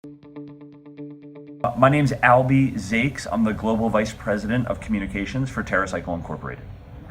My name's Albie Zakes. I'm the Global Vice President of Communications for TerraCycle Incorporated.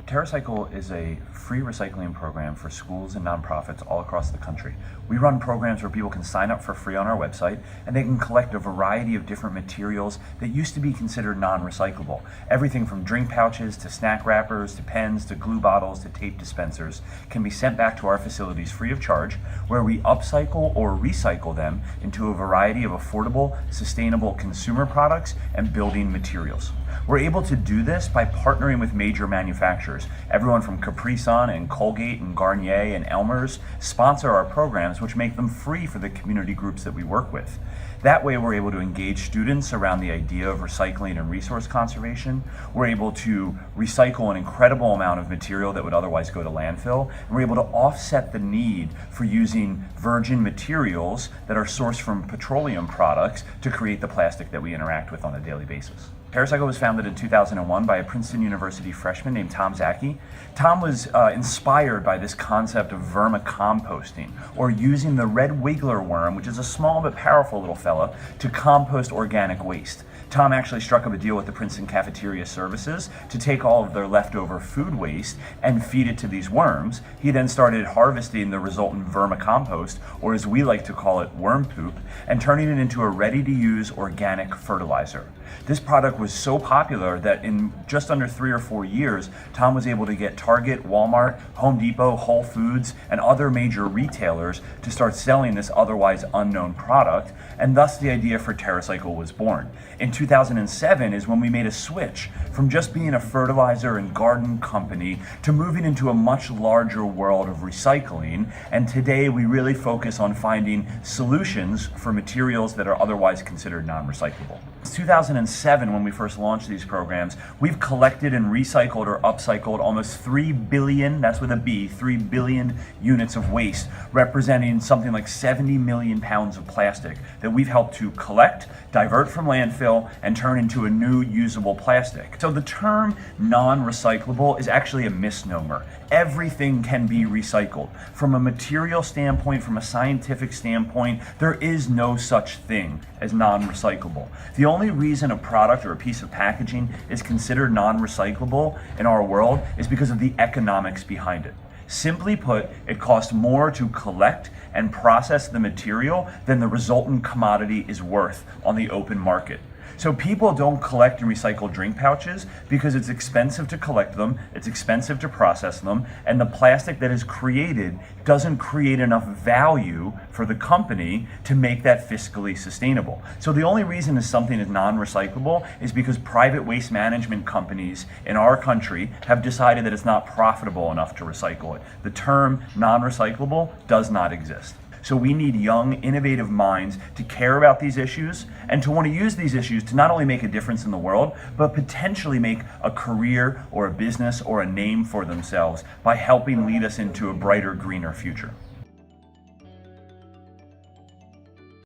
TerraCycle is a free recycling program for schools and nonprofits all across the country. We run programs where people can sign up for free on our website and they can collect a variety of different materials that used to be considered non-recyclable. Everything from drink pouches to snack wrappers to pens to glue bottles to tape dispensers can be sent back to our facilities free of charge, where we upcycle or recycle them into a variety of affordable, sustainable consumer products and building materials. We're able to do this by partnering with major manufacturers. Everyone from Capri Sun and Colgate and Garnier and Elmer's sponsor our programs, which make them free for the community groups that we work with. That way we're able to engage students around the idea of recycling and resource conservation. We're able to recycle an incredible amount of material that would otherwise go to landfill. And we're able to offset the need for using virgin materials that are sourced from petroleum products to create the plastic that we interact with on a daily basis. TerraCycle was founded in 2001 by a Princeton University freshman named Tom Zaki. Tom was inspired by this concept of vermicomposting, or using the red wiggler worm, which is a small but powerful little fella, to compost organic waste. Tom actually struck up a deal with the Princeton Cafeteria Services to take all of their leftover food waste and feed it to these worms. He then started harvesting the resultant vermicompost, or as we like to call it, worm poop, and turning it into a ready-to-use organic fertilizer. This product was so popular that in just under 3 or 4 years, Tom was able to get Target, Walmart, Home Depot, Whole Foods, and other major retailers to start selling this otherwise unknown product, and thus the idea for TerraCycle was born. In 2007 is when we made a switch from just being a fertilizer and garden company to moving into a much larger world of recycling, and today we really focus on finding solutions for materials that are otherwise considered non-recyclable. Since 2007, when we first launched these programs, we've collected and recycled or upcycled almost 3 billion, that's with a B, 3 billion units of waste, representing something like 70 million pounds of plastic that we've helped to collect, divert from landfill, and turn into a new usable plastic. So the term non-recyclable is actually a misnomer. Everything can be recycled. From a material standpoint, from a scientific standpoint, there is no such thing as non-recyclable. The only reason a product or a piece of packaging is considered non-recyclable in our world is because of the economics behind it. Simply put, it costs more to collect and process the material than the resultant commodity is worth on the open market. So people don't collect and recycle drink pouches because it's expensive to collect them, it's expensive to process them, and the plastic that is created doesn't create enough value for the company to make that fiscally sustainable. So the only reason that something is non-recyclable is because private waste management companies in our country have decided that it's not profitable enough to recycle it. The term non-recyclable does not exist. So we need young, innovative minds to care about these issues and to want to use these issues to not only make a difference in the world, but potentially make a career or a business or a name for themselves by helping lead us into a brighter, greener future.